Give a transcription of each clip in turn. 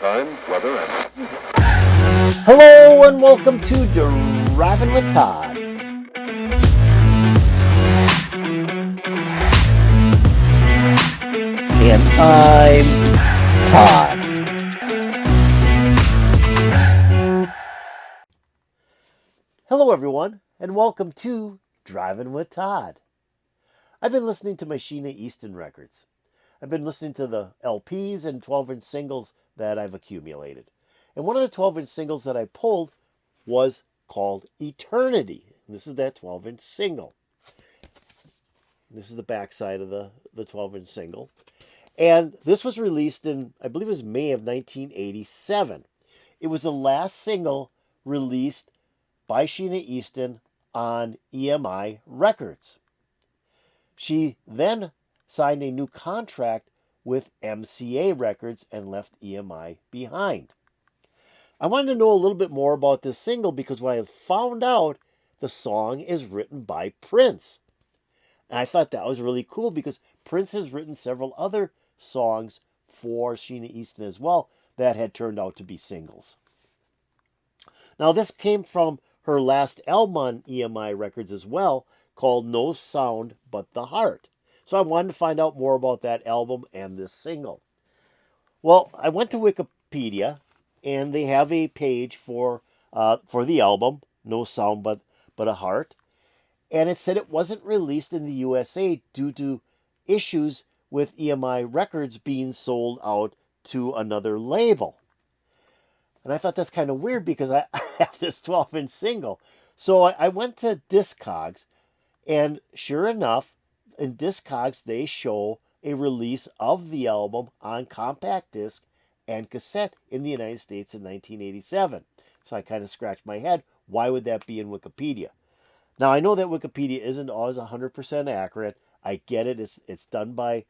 time, weather, and... Hello and welcome to Driving with Todd. And I'm Todd. Hello everyone and welcome to Driving with Todd. I've been listening to my Sheena Easton records. I've been listening to the LPs and 12-inch singles that I've accumulated. And one of the 12-inch singles that I pulled was called Eternity. And this is that 12-inch single. This is the backside of the 12-inch single. And this was released in, I believe it was May of 1987. It was the last single released by Sheena Easton on EMI Records. She then signed a new contract with MCA Records and left EMI behind. I wanted to know a little bit more about this single because when I found out the song is written by Prince. And I thought that was really cool because Prince has written several other songs for Sheena Easton as well that had turned out to be singles. Now this came from her last album on EMI Records as well, called No Sound But the Heart. So I wanted to find out more about that album and this single. Well, I went to Wikipedia and they have a page for the album, No Sound But a Heart. And it said it wasn't released in the USA due to issues with EMI Records being sold out to another label. And I thought that's kind of weird because I have this 12-inch single. So I went to Discogs, and sure enough, in Discogs, they show a release of the album on compact disc and cassette in the United States in 1987. So I kind of scratched my head. Why would that be in Wikipedia? Now, I know that Wikipedia isn't always 100% accurate. I get it. It's done by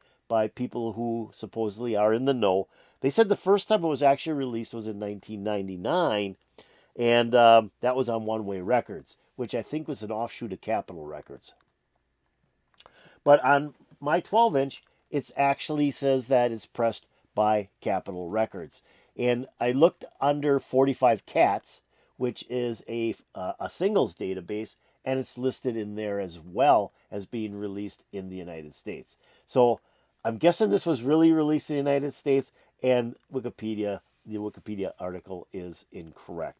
people who supposedly are in the know. They said the first time it was actually released was in 1999, and that was on One Way Records, which I think was an offshoot of Capitol Records. But on my 12-inch, it actually says that it's pressed by Capitol Records. And I looked under 45 Cats, which is a singles database, and it's listed in there as well as being released in the United States. So I'm guessing this was really released in the United States, and the Wikipedia article is incorrect.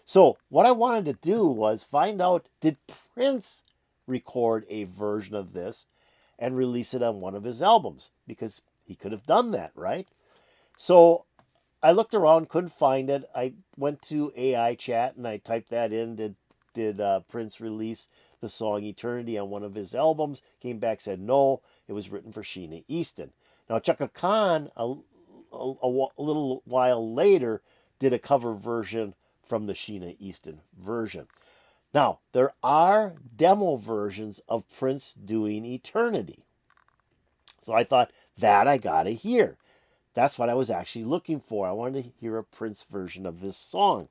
So what I wanted to do was find out, did Prince record a version of this and release it on one of his albums? Because he could have done that, right? So I looked around, couldn't find it. I went to AI Chat and I typed that in. Did Prince release the song Eternity on one of his albums? Came back, said no, it was written for Sheena Easton. Now, Chaka Khan, a little while later, did a cover version from the Sheena Easton version. Now, there are demo versions of Prince doing Eternity. So I thought, that I gotta hear. That's what I was actually looking for. I wanted to hear a Prince version of this song,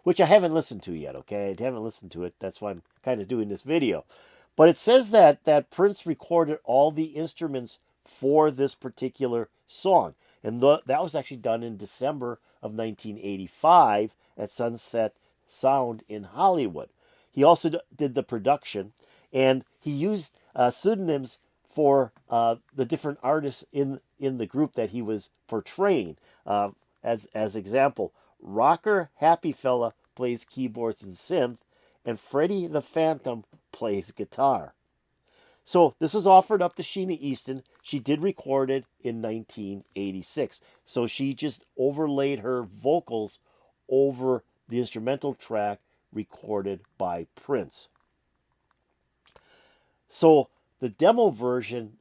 which I haven't listened to yet, okay? I haven't listened to it. That's why I'm kind of doing this video. But it says that Prince recorded all the instruments for this particular song. And that was actually done in December of 1985 at Sunset Sound in Hollywood. He also did the production, and he used pseudonyms for the different artists in the group that he was portraying. As example, Rocker Happy Fella plays keyboards and synth, and Freddie the Phantom plays guitar. So this was offered up to Sheena Easton. She did record it in 1986. So she just overlaid her vocals over the instrumental track recorded by Prince. So the demo version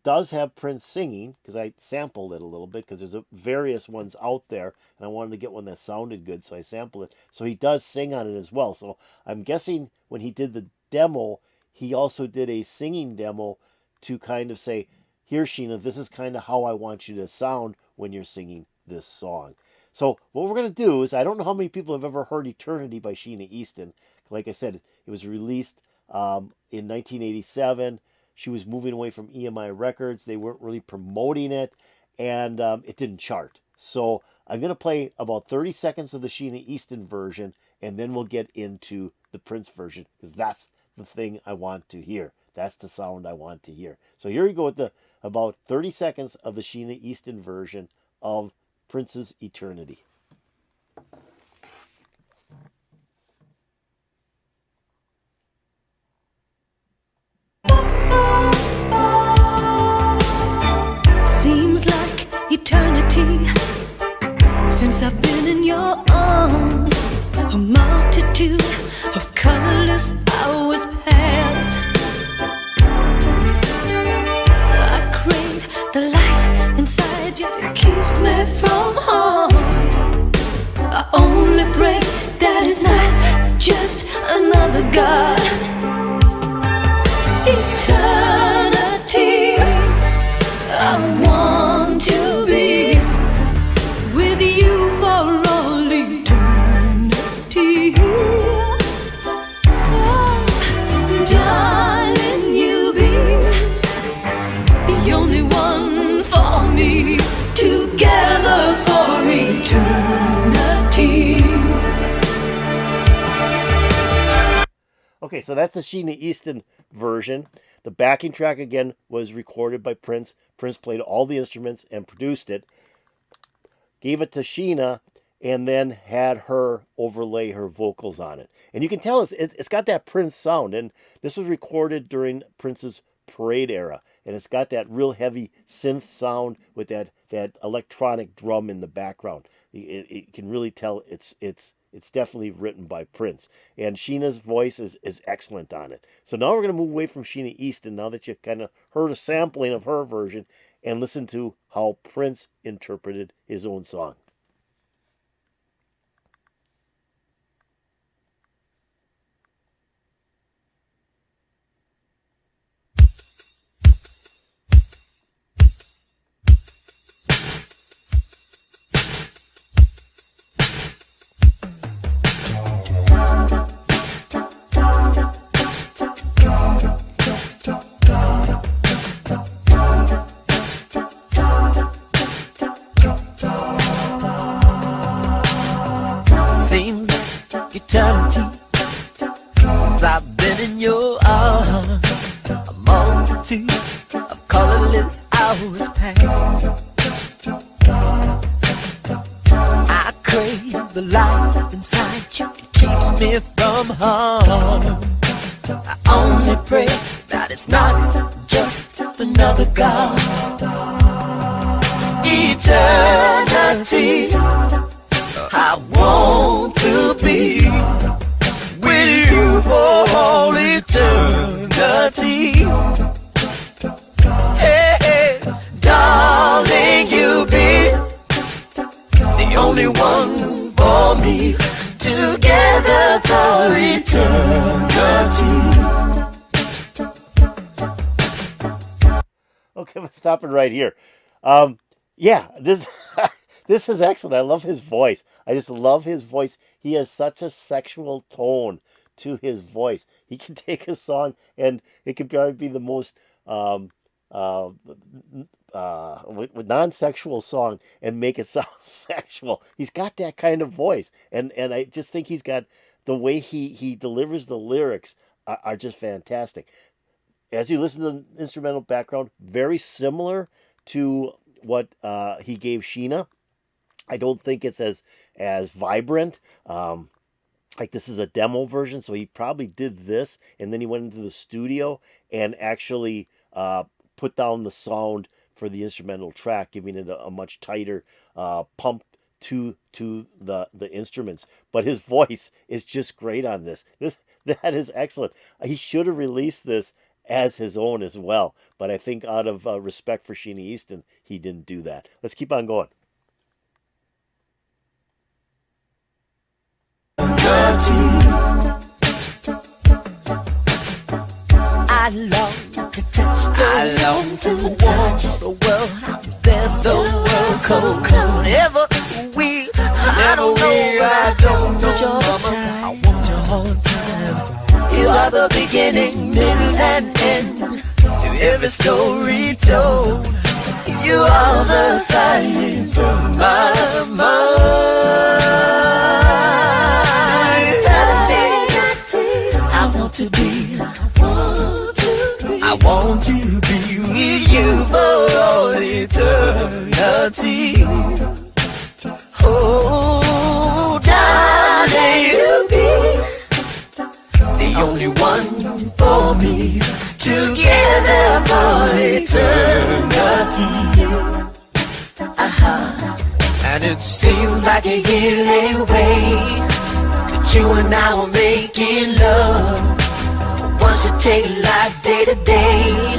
does have Prince singing, because I sampled it a little bit, because there's various ones out there, and I wanted to get one that sounded good, so I sampled it. So he does sing on it as well. So I'm guessing when he did the demo, he also did a singing demo to kind of say, here, Sheena, this is kind of how I want you to sound when you're singing this song. So what we're going to do is, I don't know how many people have ever heard Eternity by Sheena Easton. Like I said, it was released in 1987. She was moving away from EMI Records. They weren't really promoting it, and it didn't chart. So I'm going to play about 30 seconds of the Sheena Easton version, and then we'll get into the Prince version, because that's the thing I want to hear. That's the sound I want to hear. So here we go with the about 30 seconds of the Sheena Easton version of Prince's Eternity. Seems like eternity since I've been in your arms. A multitude of colorless hours pass. I crave the light inside you, it keeps me from harm. I only pray that it's not just another God. Eternity, I want to be with you for all eternity. Oh, darling, you be the only one for me, together for eternity. Okay, so that's the Sheena Easton version. The backing track, again, was recorded by Prince. Prince played all the instruments and produced it, gave it to Sheena, and then had her overlay her vocals on it. And you can tell it's got that Prince sound. And this was recorded during Prince's Parade era. And it's got that real heavy synth sound with that electronic drum in the background. You can really tell it's definitely written by Prince. And Sheena's voice is excellent on it. So now we're going to move away from Sheena Easton, now that you kind of heard a sampling of her version, and listen to how Prince interpreted his own song. Eternity since I've been in your arms. A multitude of colorless hours pass. I crave the light inside you, it keeps me from harm. I only pray that it's not just another God. Eternity, I want to be with you for all eternity. Hey, hey, darling, you be the only one for me, together for eternity. Okay, we're stopping right here. Yeah, this this is excellent. I love his voice. I just love his voice. He has such a sexual tone to his voice. He can take a song and it could probably be the most non-sexual song and make it sound sexual. He's got that kind of voice, and I just think he's got the way he delivers the lyrics are just fantastic. As you listen to the instrumental background, very similar to what he gave Sheena. I don't think it's as vibrant. Like, this is a demo version, so he probably did this, and then he went into the studio and actually put down the sound for the instrumental track, giving it a much tighter pump to the instruments. But his voice is just great on this. That is excellent. He should have released this as his own as well, but I think out of respect for Sheena Easton, he didn't do that. Let's keep on going. I long to touch, I long to touch the world out there, the world cold, cold. I don't know your time. I want your whole time. You are the beginning, middle, and end to every story told. You are the silence of my mind. Eternity, I want to be, I want to be with you for all eternity. Oh, darling, you be the only one for me, together for eternity. And it seems like a year away that you and I were making love. One should take life day to day,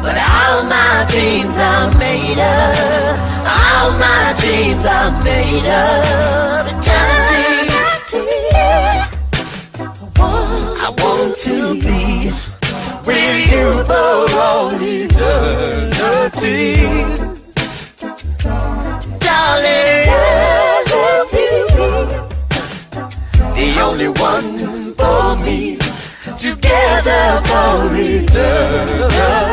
but all my dreams are made of, all my dreams are made of eternity. I want to be with you for all eternity. Darling, you'll be the only one for me, together for eternity.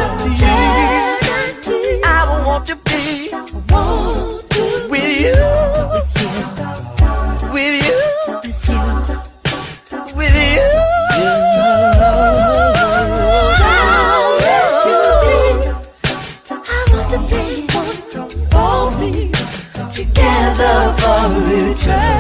I want to be with you, with you, with you. I want to be one for me, together for eternity.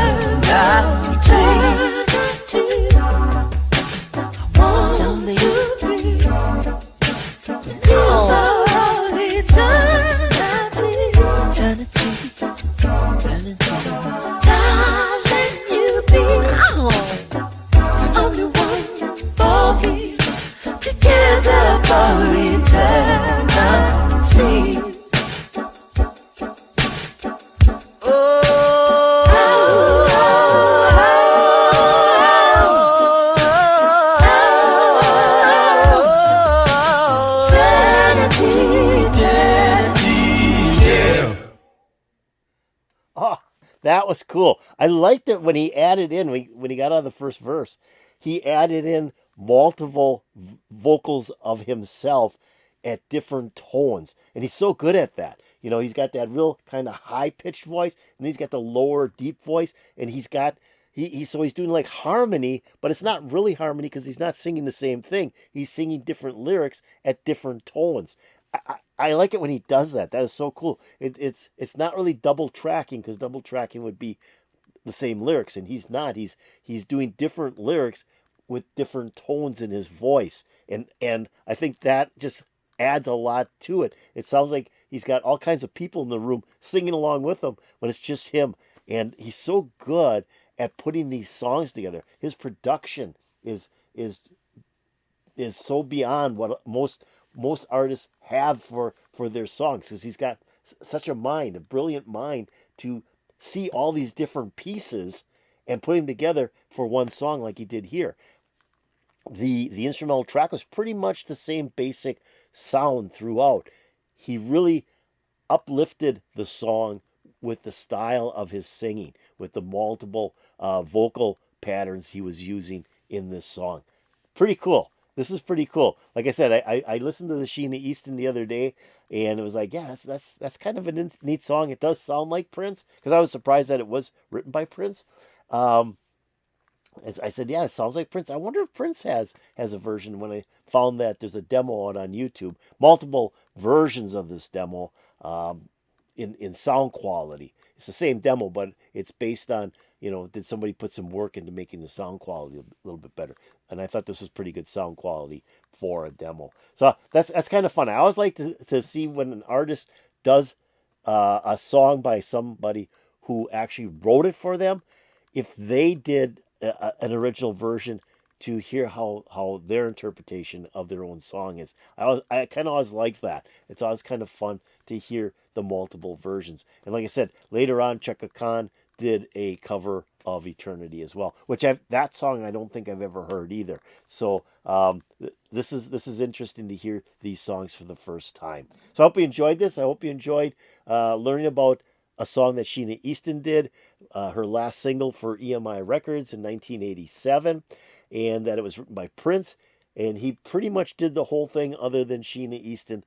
That was cool. I liked it when he added in, when he got out of the first verse, he added in multiple vocals of himself at different tones. And he's so good at that. You know, he's got that real kind of high-pitched voice, and he's got the lower, deep voice, and he's got, so he's doing like harmony, but it's not really harmony because he's not singing the same thing. He's singing different lyrics at different tones. I like it when he does that. That is so cool. It's not really double tracking, because double tracking would be the same lyrics, and he's not. He's doing different lyrics with different tones in his voice, and I think that just adds a lot to it. It sounds like he's got all kinds of people in the room singing along with him, but it's just him, and he's so good at putting these songs together. His production is so beyond what most artists have for their songs, because he's got such a brilliant mind to see all these different pieces and put them together for one song like he did here. The instrumental track was pretty much the same basic sound throughout. He really uplifted the song with the style of his singing, with the multiple vocal patterns he was using in this song. Pretty cool. This is pretty cool. Like I said, I listened to the Sheena Easton the other day, and it was like, yeah, that's kind of a neat song. It does sound like Prince, because I was surprised that it was written by Prince. I said, yeah, it sounds like Prince. I wonder if Prince has a version. When I found that there's a demo out on YouTube, multiple versions of this demo in sound quality. It's the same demo, but it's based on, did somebody put some work into making the sound quality a little bit better? And I thought this was pretty good sound quality for a demo. So that's kind of fun. I always like to see when an artist does a song by somebody who actually wrote it for them, if they did an original version, to hear how their interpretation of their own song is. I kind of always like that. It's always kind of fun to hear the multiple versions. And like I said, later on, Chaka Khan did a cover of Eternity as well, which that song I don't think I've ever heard either. So this is interesting to hear these songs for the first time. So I hope you enjoyed this. I hope you enjoyed learning about a song that Sheena Easton did, her last single for EMI Records in 1987, and that it was written by Prince, and he pretty much did the whole thing other than Sheena Easton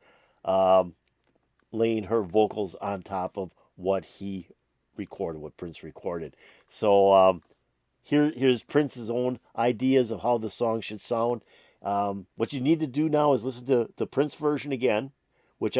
laying her vocals on top of what he recorded, what Prince recorded. So here's Prince's own ideas of how the song should sound. What you need to do now is listen to the Prince version again, which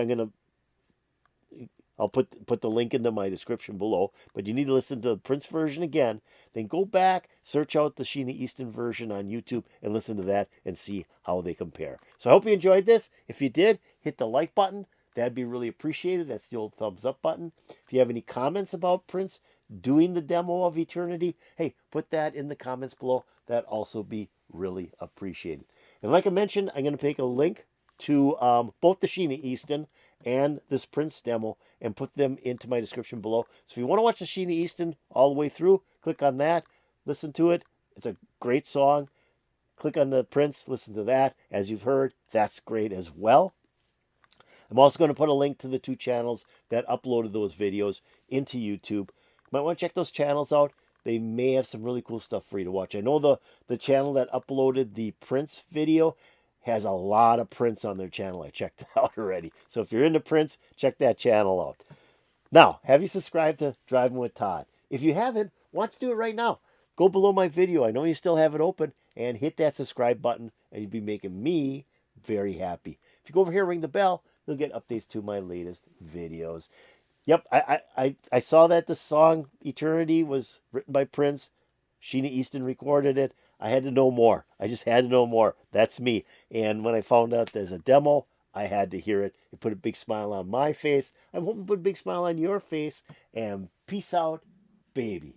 I'll put the link into my description below. But you need to listen to the Prince version again. Then go back, search out the Sheena Easton version on YouTube, and listen to that and see how they compare. So I hope you enjoyed this. If you did, hit the like button. That'd be really appreciated. That's the old thumbs up button. If you have any comments about Prince doing the demo of Eternity, hey, put that in the comments below. That'd also be really appreciated. And like I mentioned, I'm going to take a link to both the Sheena Easton and this Prince demo and put them into my description below. So if you want to watch the Sheena Easton all the way through, click on that, listen to it. It's a great song. Click on the Prince, listen to that. As you've heard, that's great as well. I'm also going to put a link to the 2 channels that uploaded those videos into YouTube. You might want to check those channels out. They may have some really cool stuff for you to watch. I know the channel that uploaded the Prince video has a lot of Prince on their channel. I checked it out already. So if you're into Prince, check that channel out. Now, have you subscribed to Driving with Todd? If you haven't, why don't you do it right now? Go below my video. I know you still have it open, and hit that subscribe button, and you'll be making me very happy. If you go over here, ring the bell, you'll get updates to my latest videos. Yep, I saw that the song Eternity was written by Prince. Sheena Easton recorded it. I had to know more. I just had to know more. That's me. And when I found out there's a demo, I had to hear it. It put a big smile on my face. I'm hoping to put a big smile on your face. And peace out, baby.